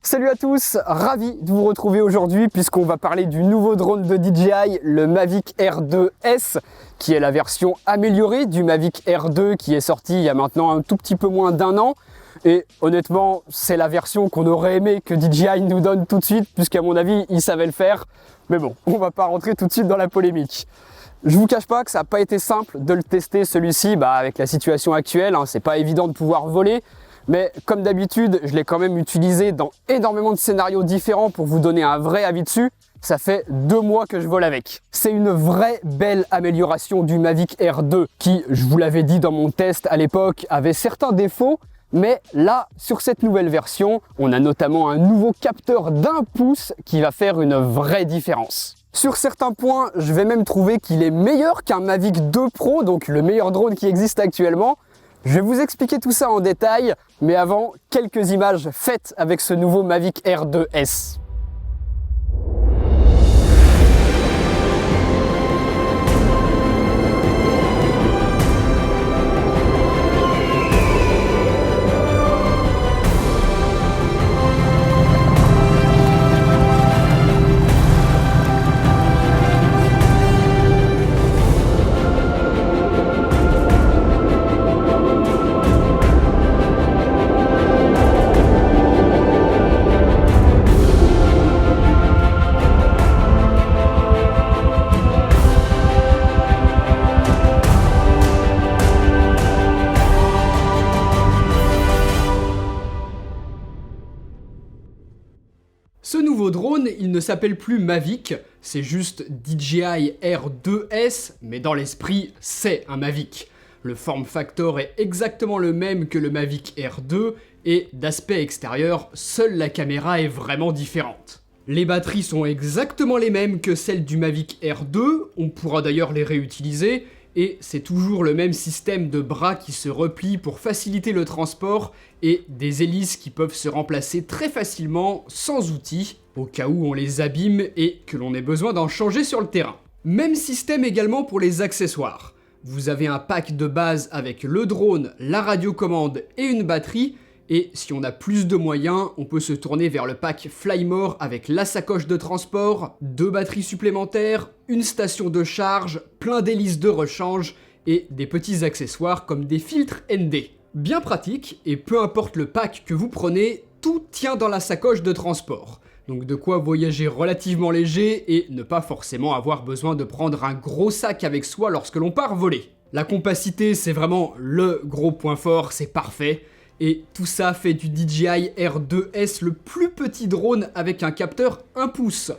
Salut à tous, ravi de vous retrouver aujourd'hui puisqu'on va parler du nouveau drone de DJI, le Mavic Air 2S, qui est la version améliorée du Mavic Air 2 qui est sorti il y a maintenant un tout petit peu moins d'un an. Et honnêtement, c'est la version qu'on aurait aimé que DJI nous donne tout de suite, puisqu'à mon avis, ils savaient le faire. Mais bon, on va pas rentrer tout de suite dans la polémique. Je vous cache pas que ça n'a pas été simple de le tester celui-ci, avec la situation actuelle, c'est pas évident de pouvoir voler. Mais comme d'habitude, je l'ai quand même utilisé dans énormément de scénarios différents pour vous donner un vrai avis dessus. Ça fait 2 mois que je vole avec. C'est une vraie belle amélioration du Mavic Air 2 qui, je vous l'avais dit dans mon test à l'époque, avait certains défauts. Mais là, sur cette nouvelle version, on a notamment un nouveau capteur d'1 pouce qui va faire une vraie différence. Sur certains points, je vais même trouver qu'il est meilleur qu'un Mavic 2 Pro, donc le meilleur drone qui existe actuellement. Je vais vous expliquer tout ça en détail, mais avant, quelques images faites avec ce nouveau Mavic Air 2S. Ce nouveau drone, il ne s'appelle plus Mavic, c'est juste DJI Air 2S, mais dans l'esprit, c'est un Mavic. Le form factor est exactement le même que le Mavic Air 2, et d'aspect extérieur, seule la caméra est vraiment différente. Les batteries sont exactement les mêmes que celles du Mavic Air 2, on pourra d'ailleurs les réutiliser, et c'est toujours le même système de bras qui se replient pour faciliter le transport et des hélices qui peuvent se remplacer très facilement sans outils, au cas où on les abîme et que l'on ait besoin d'en changer sur le terrain. Même système également pour les accessoires. Vous avez un pack de base avec le drone, la radiocommande et une batterie, et si on a plus de moyens, on peut se tourner vers le pack Flymore avec la sacoche de transport, 2 batteries supplémentaires, une station de charge, plein d'hélices de rechange et des petits accessoires comme des filtres ND. Bien pratique, et peu importe le pack que vous prenez, tout tient dans la sacoche de transport. Donc de quoi voyager relativement léger et ne pas forcément avoir besoin de prendre un gros sac avec soi lorsque l'on part voler. La compacité, c'est vraiment le gros point fort, c'est parfait. Et tout ça fait du DJI Air 2S le plus petit drone avec un capteur 1 pouce.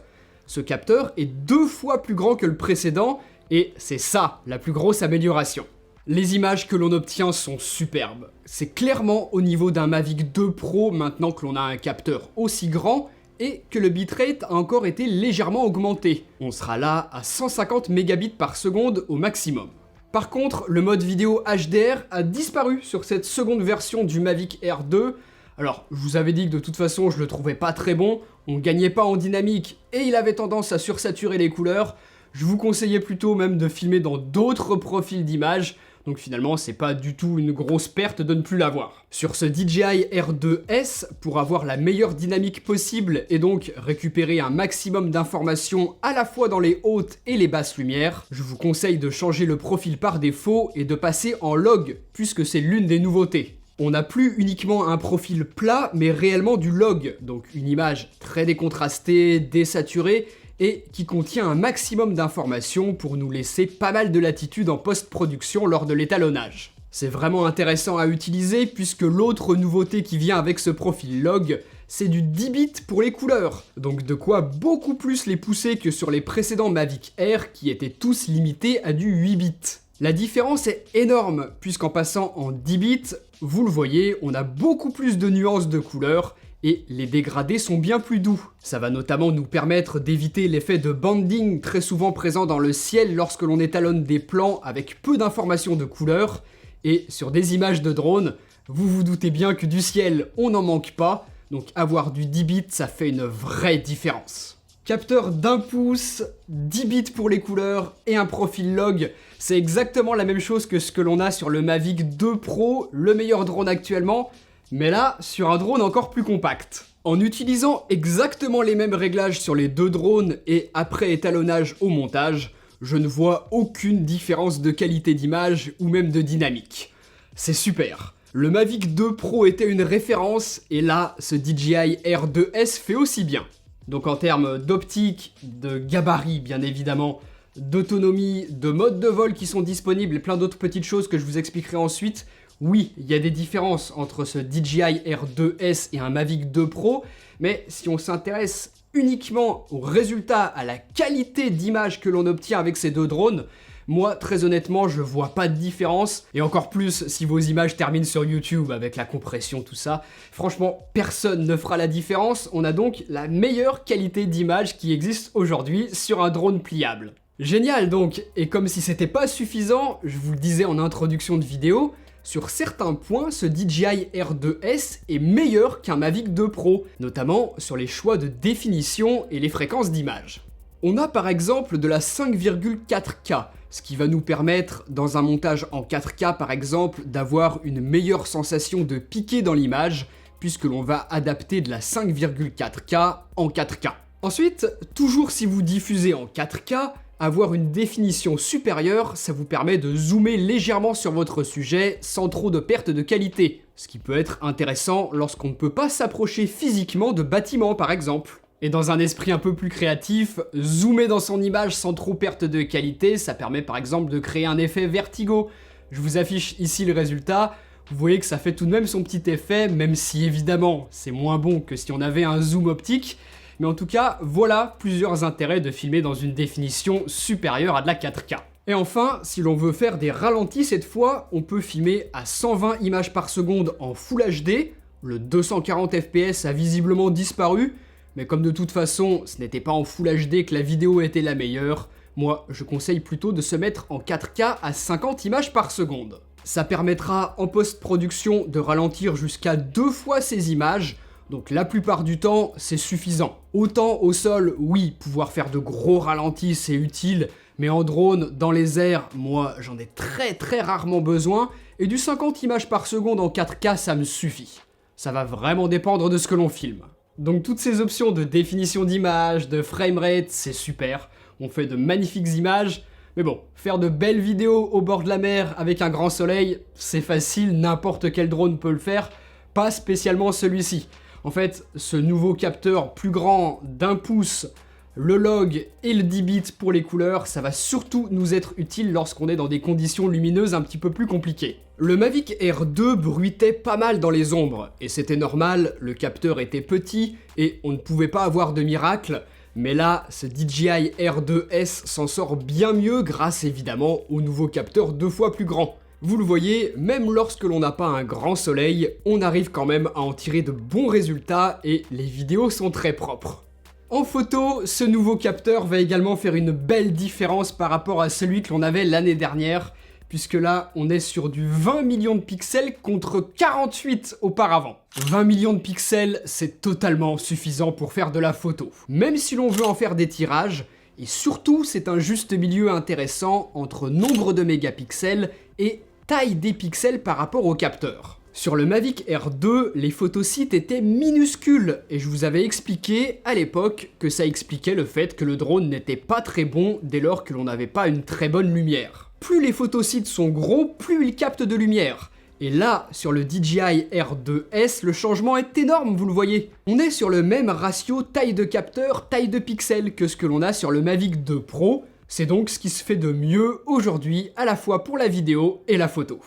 Ce capteur est 2 fois plus grand que le précédent et c'est ça la plus grosse amélioration. Les images que l'on obtient sont superbes. C'est clairement au niveau d'un Mavic 2 Pro maintenant que l'on a un capteur aussi grand et que le bitrate a encore été légèrement augmenté. On sera là à 150 mégabits par seconde au maximum. Par contre, le mode vidéo HDR a disparu sur cette seconde version du Mavic Air 2. Alors, je vous avais dit que de toute façon, je le trouvais pas très bon, on gagnait pas en dynamique et il avait tendance à sursaturer les couleurs. Je vous conseillais plutôt même de filmer dans d'autres profils d'images, donc finalement, c'est pas du tout une grosse perte de ne plus l'avoir. Sur ce DJI Air 2S, pour avoir la meilleure dynamique possible et donc récupérer un maximum d'informations à la fois dans les hautes et les basses lumières, je vous conseille de changer le profil par défaut et de passer en log, puisque c'est l'une des nouveautés. On n'a plus uniquement un profil plat, mais réellement du log, donc une image très décontrastée, désaturée, et qui contient un maximum d'informations pour nous laisser pas mal de latitude en post-production lors de l'étalonnage. C'est vraiment intéressant à utiliser puisque l'autre nouveauté qui vient avec ce profil log, c'est du 10 bits pour les couleurs, donc de quoi beaucoup plus les pousser que sur les précédents Mavic Air qui étaient tous limités à du 8 bits. La différence est énorme puisqu'en passant en 10 bits, vous le voyez, on a beaucoup plus de nuances de couleurs et les dégradés sont bien plus doux. Ça va notamment nous permettre d'éviter l'effet de banding très souvent présent dans le ciel lorsque l'on étalonne des plans avec peu d'informations de couleurs, et sur des images de drone, vous vous doutez bien que du ciel on n'en manque pas, donc avoir du 10 bits ça fait une vraie différence. Capteur d'1 pouce, 10 bits pour les couleurs et un profil log, c'est exactement la même chose que ce que l'on a sur le Mavic 2 Pro, le meilleur drone actuellement, mais là sur un drone encore plus compact. En utilisant exactement les mêmes réglages sur les deux drones et après étalonnage au montage, je ne vois aucune différence de qualité d'image ou même de dynamique. C'est super. Le Mavic 2 Pro était une référence et là, ce DJI R2S fait aussi bien. Donc en termes d'optique, de gabarit bien évidemment, d'autonomie, de mode de vol qui sont disponibles et plein d'autres petites choses que je vous expliquerai ensuite, oui, il y a des différences entre ce DJI R2S et un Mavic 2 Pro, mais si on s'intéresse uniquement aux résultats, à la qualité d'image que l'on obtient avec ces deux drones, moi, très honnêtement, je vois pas de différence, et encore plus si vos images terminent sur YouTube avec la compression, tout ça. Franchement, personne ne fera la différence, on a donc la meilleure qualité d'image qui existe aujourd'hui sur un drone pliable. Génial donc, et comme si c'était pas suffisant, je vous le disais en introduction de vidéo, sur certains points, ce DJI R2S est meilleur qu'un Mavic 2 Pro, notamment sur les choix de définition et les fréquences d'image. On a par exemple de la 5,4K, ce qui va nous permettre, dans un montage en 4K par exemple, d'avoir une meilleure sensation de piqué dans l'image, puisque l'on va adapter de la 5,4K en 4K. Ensuite, toujours si vous diffusez en 4K, avoir une définition supérieure, ça vous permet de zoomer légèrement sur votre sujet sans trop de perte de qualité, ce qui peut être intéressant lorsqu'on ne peut pas s'approcher physiquement de bâtiments par exemple. Et dans un esprit un peu plus créatif, zoomer dans son image sans trop perte de qualité, ça permet par exemple de créer un effet vertigo. Je vous affiche ici le résultat, vous voyez que ça fait tout de même son petit effet, même si évidemment c'est moins bon que si on avait un zoom optique. Mais en tout cas, voilà plusieurs intérêts de filmer dans une définition supérieure à de la 4K. Et enfin, si l'on veut faire des ralentis cette fois, on peut filmer à 120 images par seconde en Full HD. Le 240 fps a visiblement disparu, mais comme de toute façon, ce n'était pas en Full HD que la vidéo était la meilleure, moi je conseille plutôt de se mettre en 4K à 50 images par seconde. Ça permettra en post-production de ralentir jusqu'à 2 fois ces images, donc la plupart du temps, c'est suffisant. Autant au sol, oui, pouvoir faire de gros ralentis, c'est utile, mais en drone, dans les airs, moi, j'en ai très rarement besoin, et du 50 images par seconde en 4K, ça me suffit. Ça va vraiment dépendre de ce que l'on filme. Donc toutes ces options de définition d'image, de framerate, c'est super. On fait de magnifiques images, mais bon, faire de belles vidéos au bord de la mer avec un grand soleil, c'est facile, n'importe quel drone peut le faire, pas spécialement celui-ci. En fait, ce nouveau capteur plus grand d'1 pouce, le log et le 10 bits pour les couleurs, ça va surtout nous être utile lorsqu'on est dans des conditions lumineuses un petit peu plus compliquées. Le Mavic R2 bruitait pas mal dans les ombres, et c'était normal, le capteur était petit et on ne pouvait pas avoir de miracle, mais là, ce DJI R2S s'en sort bien mieux grâce évidemment au nouveau capteur 2 fois plus grand. Vous le voyez, même lorsque l'on n'a pas un grand soleil, on arrive quand même à en tirer de bons résultats et les vidéos sont très propres. En photo, ce nouveau capteur va également faire une belle différence par rapport à celui que l'on avait l'année dernière, puisque là, on est sur du 20 millions de pixels contre 48 auparavant. 20 millions de pixels, c'est totalement suffisant pour faire de la photo. Même si l'on veut en faire des tirages, et surtout, c'est un juste milieu intéressant entre nombre de mégapixels et taille des pixels par rapport au capteur. Sur le Mavic R2, les photosites étaient minuscules et je vous avais expliqué à l'époque que ça expliquait le fait que le drone n'était pas très bon dès lors que l'on n'avait pas une très bonne lumière. Plus les photosites sont gros, plus ils captent de lumière. Et là, sur le DJI R2S, le changement est énorme, vous le voyez. On est sur le même ratio taille de capteur, taille de pixels que ce que l'on a sur le Mavic 2 Pro. C'est donc ce qui se fait de mieux aujourd'hui, à la fois pour la vidéo et la photo.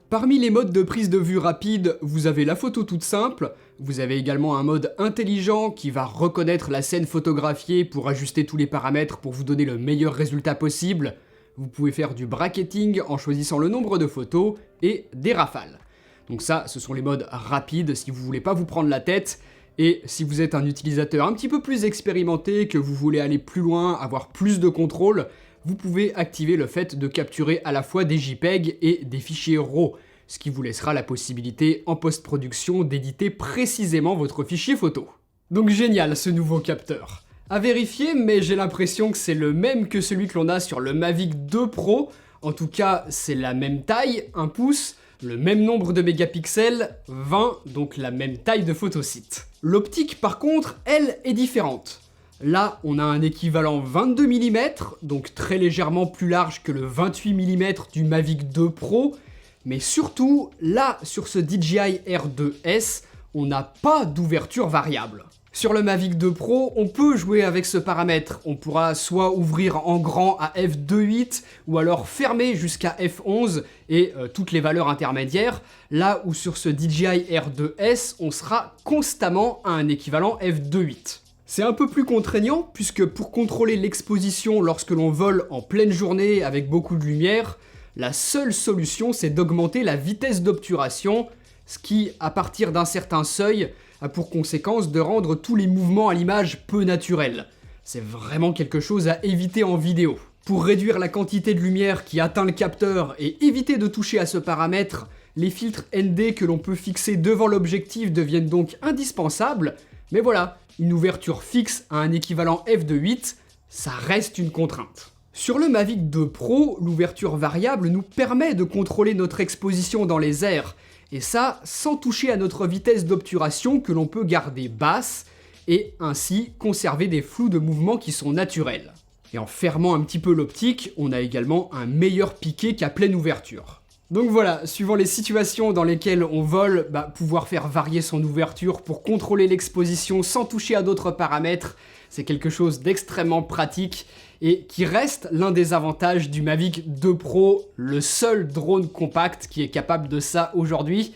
Parmi les modes de prise de vue rapide, vous avez la photo toute simple, vous avez également un mode intelligent qui va reconnaître la scène photographiée pour ajuster tous les paramètres pour vous donner le meilleur résultat possible. Vous pouvez faire du bracketing en choisissant le nombre de photos et des rafales. Donc ça, ce sont les modes rapides si vous voulez pas vous prendre la tête. Et si vous êtes un utilisateur un petit peu plus expérimenté, que vous voulez aller plus loin, avoir plus de contrôle, vous pouvez activer le fait de capturer à la fois des JPEG et des fichiers RAW, ce qui vous laissera la possibilité en post-production d'éditer précisément votre fichier photo. Donc génial ce nouveau capteur. À vérifier, mais j'ai l'impression que c'est le même que celui que l'on a sur le Mavic 2 Pro. En tout cas, c'est la même taille, 1 pouce, le même nombre de mégapixels, 20, donc la même taille de photosite. L'optique par contre, elle, est différente. Là, on a un équivalent 22 mm, donc très légèrement plus large que le 28 mm du Mavic 2 Pro, mais surtout, là, sur ce DJI R2S, on n'a pas d'ouverture variable. Sur le Mavic 2 Pro, on peut jouer avec ce paramètre. On pourra soit ouvrir en grand à f2.8 ou alors fermer jusqu'à f11 et toutes les valeurs intermédiaires, là où sur ce DJI R2S, on sera constamment à un équivalent f2.8. C'est un peu plus contraignant puisque pour contrôler l'exposition lorsque l'on vole en pleine journée avec beaucoup de lumière, la seule solution c'est d'augmenter la vitesse d'obturation, ce qui, à partir d'un certain seuil, a pour conséquence de rendre tous les mouvements à l'image peu naturels. C'est vraiment quelque chose à éviter en vidéo. Pour réduire la quantité de lumière qui atteint le capteur et éviter de toucher à ce paramètre, les filtres ND que l'on peut fixer devant l'objectif deviennent donc indispensables, mais voilà, une ouverture fixe à un équivalent f2.8, ça reste une contrainte. Sur le Mavic 2 Pro, l'ouverture variable nous permet de contrôler notre exposition dans les airs, et ça sans toucher à notre vitesse d'obturation que l'on peut garder basse, et ainsi conserver des flous de mouvement qui sont naturels. Et en fermant un petit peu l'optique, on a également un meilleur piqué qu'à pleine ouverture. Donc voilà, suivant les situations dans lesquelles on vole, pouvoir faire varier son ouverture pour contrôler l'exposition sans toucher à d'autres paramètres, c'est quelque chose d'extrêmement pratique et qui reste l'un des avantages du Mavic 2 Pro, le seul drone compact qui est capable de ça aujourd'hui,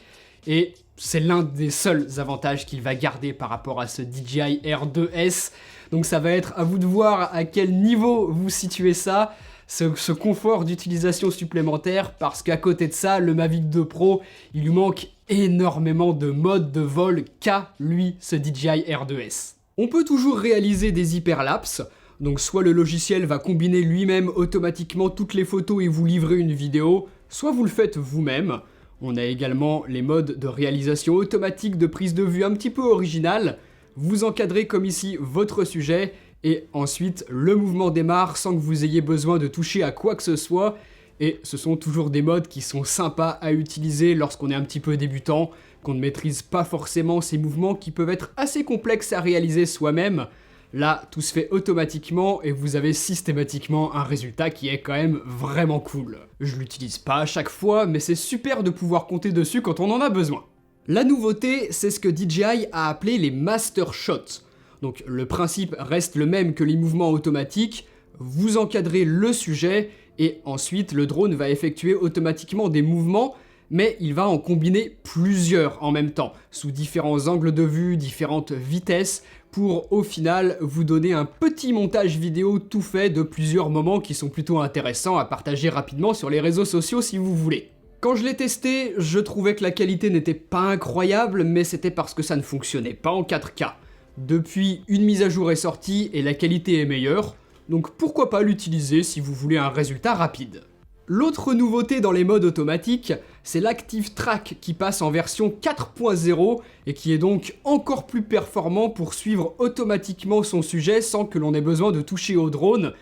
et c'est l'un des seuls avantages qu'il va garder par rapport à ce DJI R2S, donc ça va être à vous de voir à quel niveau vous situez ça, ce confort d'utilisation supplémentaire, parce qu'à côté de ça, le Mavic 2 Pro, il lui manque énormément de modes de vol qu'a lui ce DJI R2S. On peut toujours réaliser des hyperlapses, donc soit le logiciel va combiner lui-même automatiquement toutes les photos et vous livrer une vidéo, soit vous le faites vous-même. On a également les modes de réalisation automatique de prise de vue un petit peu original. Vous encadrez comme ici votre sujet et ensuite le mouvement démarre sans que vous ayez besoin de toucher à quoi que ce soit. Et ce sont toujours des modes qui sont sympas à utiliser lorsqu'on est un petit peu débutant, qu'on ne maîtrise pas forcément ces mouvements qui peuvent être assez complexes à réaliser soi-même. Là, tout se fait automatiquement et vous avez systématiquement un résultat qui est quand même vraiment cool. Je l'utilise pas à chaque fois, mais c'est super de pouvoir compter dessus quand on en a besoin. La nouveauté, c'est ce que DJI a appelé les Master Shots. Donc le principe reste le même que les mouvements automatiques, vous encadrez le sujet et ensuite le drone va effectuer automatiquement des mouvements, mais il va en combiner plusieurs en même temps, sous différents angles de vue, différentes vitesses, pour au final vous donner un petit montage vidéo tout fait de plusieurs moments qui sont plutôt intéressants à partager rapidement sur les réseaux sociaux si vous voulez. Quand je l'ai testé, je trouvais que la qualité n'était pas incroyable, mais c'était parce que ça ne fonctionnait pas en 4K. Depuis, une mise à jour est sortie et la qualité est meilleure, donc pourquoi pas l'utiliser si vous voulez un résultat rapide. L'autre nouveauté dans les modes automatiques, c'est l'Active Track qui passe en version 4.0 et qui est donc encore plus performant pour suivre automatiquement son sujet sans que l'on ait besoin de toucher au drone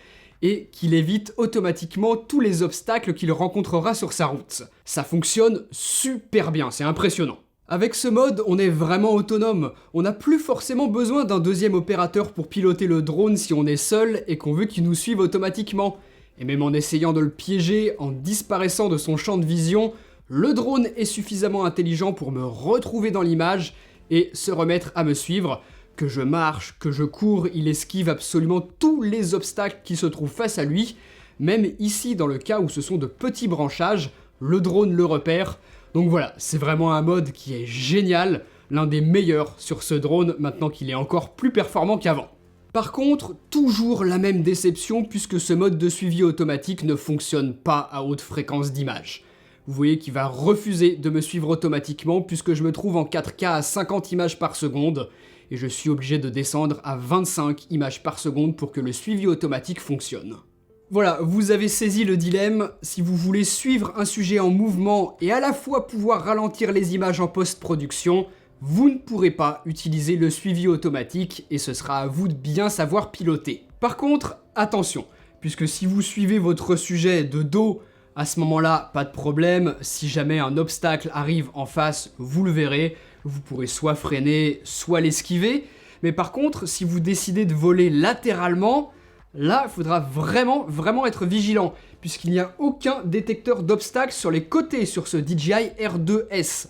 et qu'il évite automatiquement tous les obstacles qu'il rencontrera sur sa route. Ça fonctionne super bien, c'est impressionnant. Avec ce mode, on est vraiment autonome. On n'a plus forcément besoin d'un deuxième opérateur pour piloter le drone si on est seul et qu'on veut qu'il nous suive automatiquement. Et même en essayant de le piéger, en disparaissant de son champ de vision, le drone est suffisamment intelligent pour me retrouver dans l'image et se remettre à me suivre. Que je marche, que je cours, il esquive absolument tous les obstacles qui se trouvent face à lui. Même ici, dans le cas où ce sont de petits branchages, le drone le repère. Donc voilà, c'est vraiment un mode qui est génial, l'un des meilleurs sur ce drone maintenant qu'il est encore plus performant qu'avant. Par contre, toujours la même déception puisque ce mode de suivi automatique ne fonctionne pas à haute fréquence d'image. Vous voyez qu'il va refuser de me suivre automatiquement puisque je me trouve en 4K à 50 images par seconde et je suis obligé de descendre à 25 images par seconde pour que le suivi automatique fonctionne. Voilà, vous avez saisi le dilemme. Si vous voulez suivre un sujet en mouvement et à la fois pouvoir ralentir les images en post-production, vous ne pourrez pas utiliser le suivi automatique et ce sera à vous de bien savoir piloter. Par contre, attention, puisque si vous suivez votre sujet de dos, à ce moment-là, pas de problème, si jamais un obstacle arrive en face, vous le verrez, vous pourrez soit freiner, soit l'esquiver. Mais par contre, si vous décidez de voler latéralement, là, il faudra vraiment être vigilant, puisqu'il n'y a aucun détecteur d'obstacles sur les côtés sur ce DJI R2S.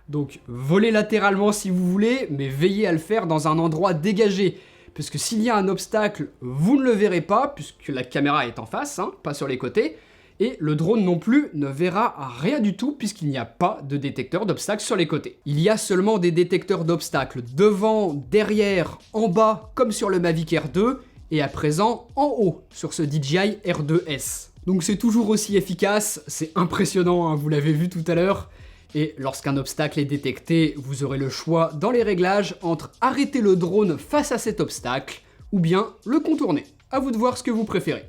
Donc, volez latéralement si vous voulez, mais veillez à le faire dans un endroit dégagé, puisque s'il y a un obstacle, vous ne le verrez pas, puisque la caméra est en face, pas sur les côtés, et le drone non plus ne verra rien du tout, puisqu'il n'y a pas de détecteur d'obstacles sur les côtés. Il y a seulement des détecteurs d'obstacles devant, derrière, en bas, comme sur le Mavic R2, et à présent en haut, sur ce DJI R2S. Donc c'est toujours aussi efficace, c'est impressionnant, vous l'avez vu tout à l'heure. Et lorsqu'un obstacle est détecté, vous aurez le choix dans les réglages entre arrêter le drone face à cet obstacle ou bien le contourner. À vous de voir ce que vous préférez.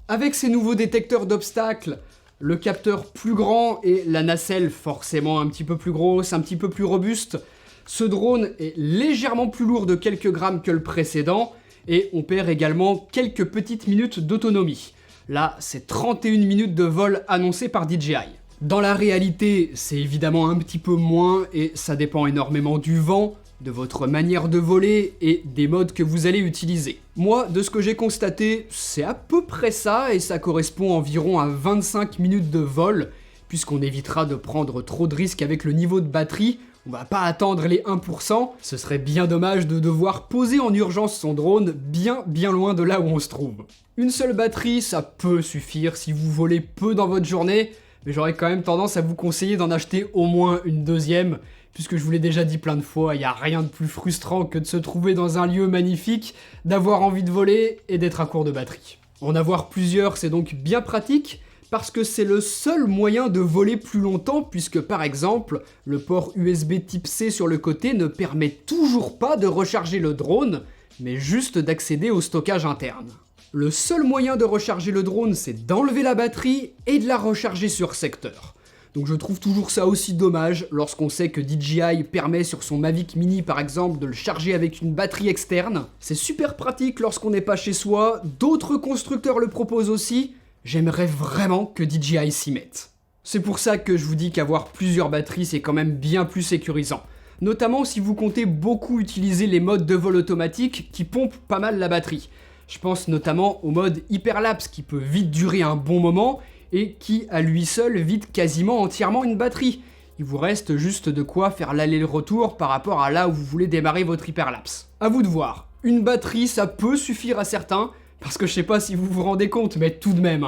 Avec ces nouveaux détecteurs d'obstacles, le capteur plus grand et la nacelle forcément un petit peu plus grosse, un petit peu plus robuste, ce drone est légèrement plus lourd de quelques grammes que le précédent et on perd également quelques petites minutes d'autonomie. Là, c'est 31 minutes de vol annoncées par DJI. Dans la réalité, c'est évidemment un petit peu moins et ça dépend énormément du vent, de votre manière de voler et des modes que vous allez utiliser. Moi, de ce que j'ai constaté, c'est à peu près ça et ça correspond environ à 25 minutes de vol, puisqu'on évitera de prendre trop de risques avec le niveau de batterie. On va pas attendre les 1%, ce serait bien dommage de devoir poser en urgence son drone bien loin de là où on se trouve. Une seule batterie, ça peut suffire si vous volez peu dans votre journée, mais j'aurais quand même tendance à vous conseiller d'en acheter au moins une deuxième, puisque je vous l'ai déjà dit plein de fois, il n'y a rien de plus frustrant que de se trouver dans un lieu magnifique, d'avoir envie de voler et d'être à court de batterie. En avoir plusieurs, c'est donc bien pratique, parce que c'est le seul moyen de voler plus longtemps, puisque par exemple, le port USB type C sur le côté ne permet toujours pas de recharger le drone, mais juste d'accéder au stockage interne. Le seul moyen de recharger le drone, c'est d'enlever la batterie et de la recharger sur secteur. Donc je trouve toujours ça aussi dommage lorsqu'on sait que DJI permet sur son Mavic Mini par exemple de le charger avec une batterie externe. C'est super pratique lorsqu'on n'est pas chez soi, d'autres constructeurs le proposent aussi. J'aimerais vraiment que DJI s'y mette. C'est pour ça que je vous dis qu'avoir plusieurs batteries c'est quand même bien plus sécurisant. Notamment si vous comptez beaucoup utiliser les modes de vol automatique qui pompent pas mal la batterie. Je pense notamment au mode hyperlapse qui peut vite durer un bon moment et qui à lui seul vide quasiment entièrement une batterie. Il vous reste juste de quoi faire l'aller-retour par rapport à là où vous voulez démarrer votre hyperlapse. À vous de voir. Une batterie ça peut suffire à certains, parce que je sais pas si vous vous rendez compte, mais tout de même,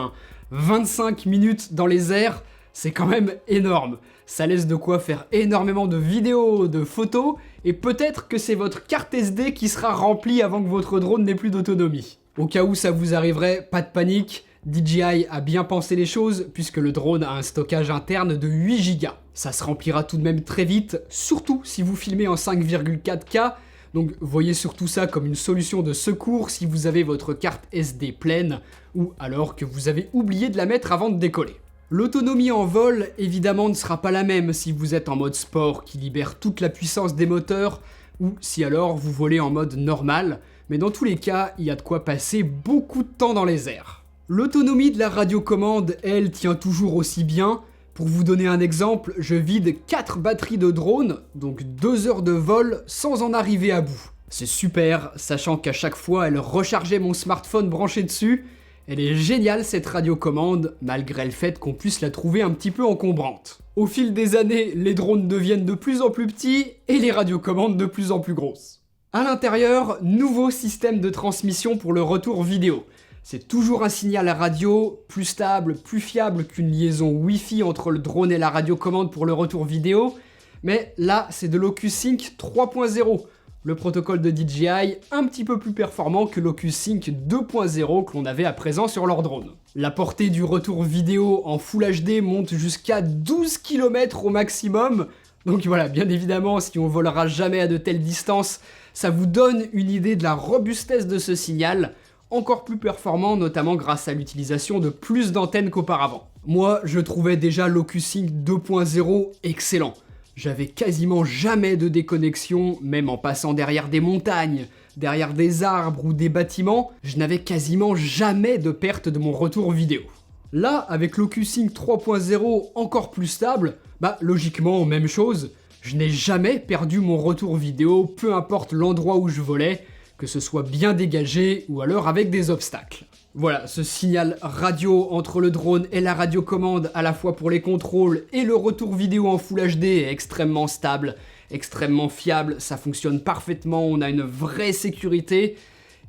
25 minutes dans les airs, c'est quand même énorme. Ça laisse de quoi faire énormément de vidéos, de photos, et peut-être que c'est votre carte SD qui sera remplie avant que votre drone n'ait plus d'autonomie. Au cas où ça vous arriverait, pas de panique, DJI a bien pensé les choses, puisque le drone a un stockage interne de 8 Go. Ça se remplira tout de même très vite, surtout si vous filmez en 5,4K, donc voyez surtout ça comme une solution de secours si vous avez votre carte SD pleine, ou alors que vous avez oublié de la mettre avant de décoller. L'autonomie en vol, évidemment, ne sera pas la même si vous êtes en mode sport qui libère toute la puissance des moteurs, ou si alors vous volez en mode normal, mais dans tous les cas, il y a de quoi passer beaucoup de temps dans les airs. L'autonomie de la radiocommande, elle, tient toujours aussi bien. Pour vous donner un exemple, je vide 4 batteries de drone, donc 2 heures de vol sans en arriver à bout. C'est super, sachant qu'à chaque fois elle rechargeait mon smartphone branché dessus. Elle est géniale cette radiocommande, malgré le fait qu'on puisse la trouver un petit peu encombrante. Au fil des années, les drones deviennent de plus en plus petits et les radiocommandes de plus en plus grosses. À l'intérieur, nouveau système de transmission pour le retour vidéo. C'est toujours un signal radio, plus stable, plus fiable qu'une liaison Wi-Fi entre le drone et la radiocommande pour le retour vidéo, mais là c'est de l'OcuSync 3.0, le protocole de DJI un petit peu plus performant que l'OcuSync 2.0 que l'on avait à présent sur leur drone. La portée du retour vidéo en Full HD monte jusqu'à 12 km au maximum, donc voilà, bien évidemment si on volera jamais à de telles distances, ça vous donne une idée de la robustesse de ce signal, encore plus performant notamment grâce à l'utilisation de plus d'antennes qu'auparavant. Moi, je trouvais déjà l'OcuSync 2.0 excellent. J'avais quasiment jamais de déconnexion, même en passant derrière des montagnes, derrière des arbres ou des bâtiments, je n'avais quasiment jamais de perte de mon retour vidéo. Là, avec l'OcuSync 3.0 encore plus stable, logiquement, même chose, Je n'ai jamais perdu mon retour vidéo, peu importe l'endroit où je volais, que ce soit bien dégagé ou alors avec des obstacles. Voilà, ce signal radio entre le drone et la radiocommande à la fois pour les contrôles et le retour vidéo en Full HD est extrêmement stable, extrêmement fiable, ça fonctionne parfaitement, on a une vraie sécurité.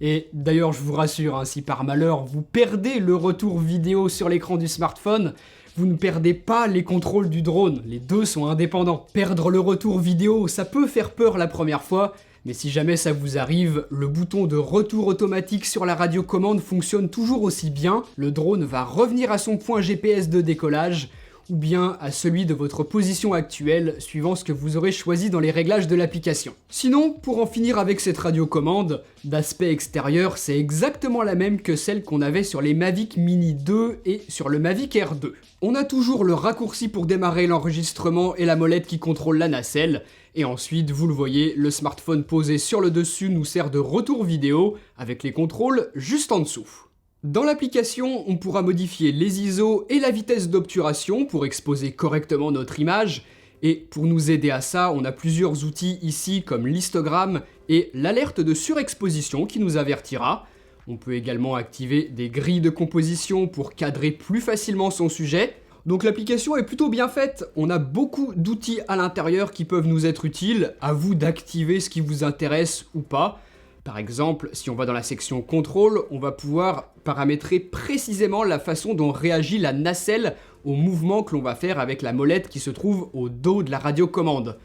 Et d'ailleurs, je vous rassure, si par malheur vous perdez le retour vidéo sur l'écran du smartphone, vous ne perdez pas les contrôles du drone, les deux sont indépendants. Perdre le retour vidéo, ça peut faire peur la première fois, mais si jamais ça vous arrive, le bouton de retour automatique sur la radiocommande fonctionne toujours aussi bien, le drone va revenir à son point GPS de décollage, ou bien à celui de votre position actuelle, suivant ce que vous aurez choisi dans les réglages de l'application. Sinon, pour en finir avec cette radiocommande, d'aspect extérieur, c'est exactement la même que celle qu'on avait sur les Mavic Mini 2 et sur le Mavic Air 2. On a toujours le raccourci pour démarrer l'enregistrement et la molette qui contrôle la nacelle, et ensuite, vous le voyez, le smartphone posé sur le dessus nous sert de retour vidéo, avec les contrôles juste en dessous. Dans l'application, on pourra modifier les ISO et la vitesse d'obturation pour exposer correctement notre image, et pour nous aider à ça, on a plusieurs outils ici comme l'histogramme et l'alerte de surexposition qui nous avertira. On peut également activer des grilles de composition pour cadrer plus facilement son sujet. Donc l'application est plutôt bien faite, on a beaucoup d'outils à l'intérieur qui peuvent nous être utiles, à vous d'activer ce qui vous intéresse ou pas. Par exemple, si on va dans la section contrôle, on va pouvoir paramétrer précisément la façon dont réagit la nacelle au mouvement que l'on va faire avec la molette qui se trouve au dos de la radiocommande.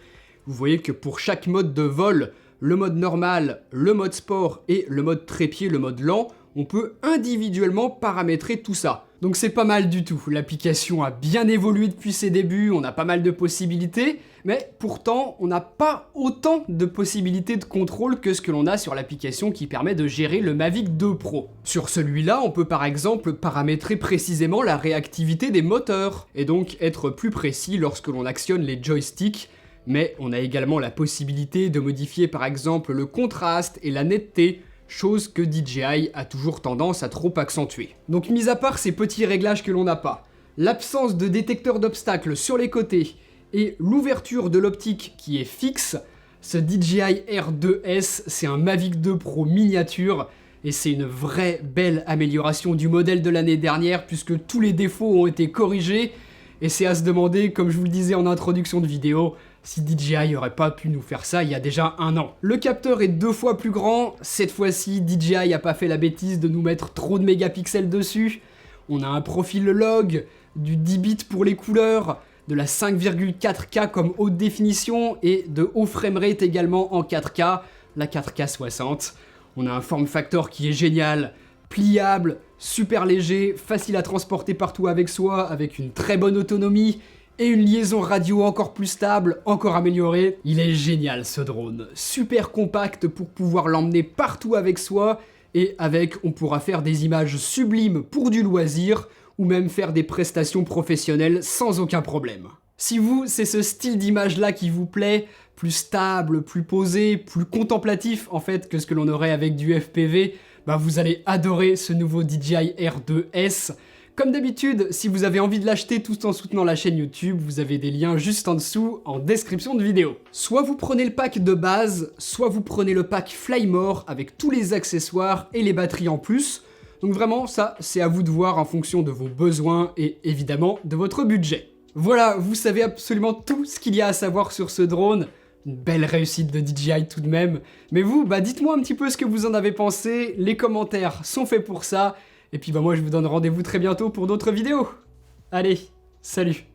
Vous voyez que pour chaque mode de vol, le mode normal, le mode sport et le mode trépied, le mode lent, on peut individuellement paramétrer tout ça. Donc c'est pas mal du tout, l'application a bien évolué depuis ses débuts, on a pas mal de possibilités, mais pourtant on n'a pas autant de possibilités de contrôle que ce que l'on a sur l'application qui permet de gérer le Mavic 2 Pro. Sur celui-là, on peut par exemple paramétrer précisément la réactivité des moteurs, et donc être plus précis lorsque l'on actionne les joysticks, mais on a également la possibilité de modifier par exemple le contraste et la netteté, chose que DJI a toujours tendance à trop accentuer. Donc mis à part ces petits réglages que l'on n'a pas, l'absence de détecteur d'obstacles sur les côtés et l'ouverture de l'optique qui est fixe, ce DJI Air 2S c'est un Mavic 2 Pro miniature et c'est une vraie belle amélioration du modèle de l'année dernière puisque tous les défauts ont été corrigés et c'est à se demander, comme je vous le disais en introduction de vidéo, si DJI aurait pas pu nous faire ça il y a déjà un an. Le capteur est 2 fois plus grand, cette fois-ci DJI a pas fait la bêtise de nous mettre trop de mégapixels dessus. On a un profil log, du 10 bits pour les couleurs, de la 5,4K comme haute définition et de haut framerate également en 4K, la 4K 60. On a un form factor qui est génial, pliable, super léger, facile à transporter partout avec soi, avec une très bonne autonomie, et une liaison radio encore plus stable, encore améliorée. Il est génial ce drone, super compact pour pouvoir l'emmener partout avec soi, et avec on pourra faire des images sublimes pour du loisir, ou même faire des prestations professionnelles sans aucun problème. Si vous, c'est ce style d'image là qui vous plaît, plus stable, plus posé, plus contemplatif en fait que ce que l'on aurait avec du FPV, bah vous allez adorer ce nouveau DJI Air 2S. Comme d'habitude, si vous avez envie de l'acheter tout en soutenant la chaîne YouTube, vous avez des liens juste en dessous en description de vidéo. Soit vous prenez le pack de base, soit vous prenez le pack Flymore avec tous les accessoires et les batteries en plus. Donc vraiment, ça, c'est à vous de voir en fonction de vos besoins et évidemment de votre budget. Voilà, vous savez absolument tout ce qu'il y a à savoir sur ce drone. Une belle réussite de DJI tout de même. Mais vous, dites-moi un petit peu ce que vous en avez pensé. Les commentaires sont faits pour ça. Et puis moi je vous donne rendez-vous très bientôt pour d'autres vidéos. Allez, salut!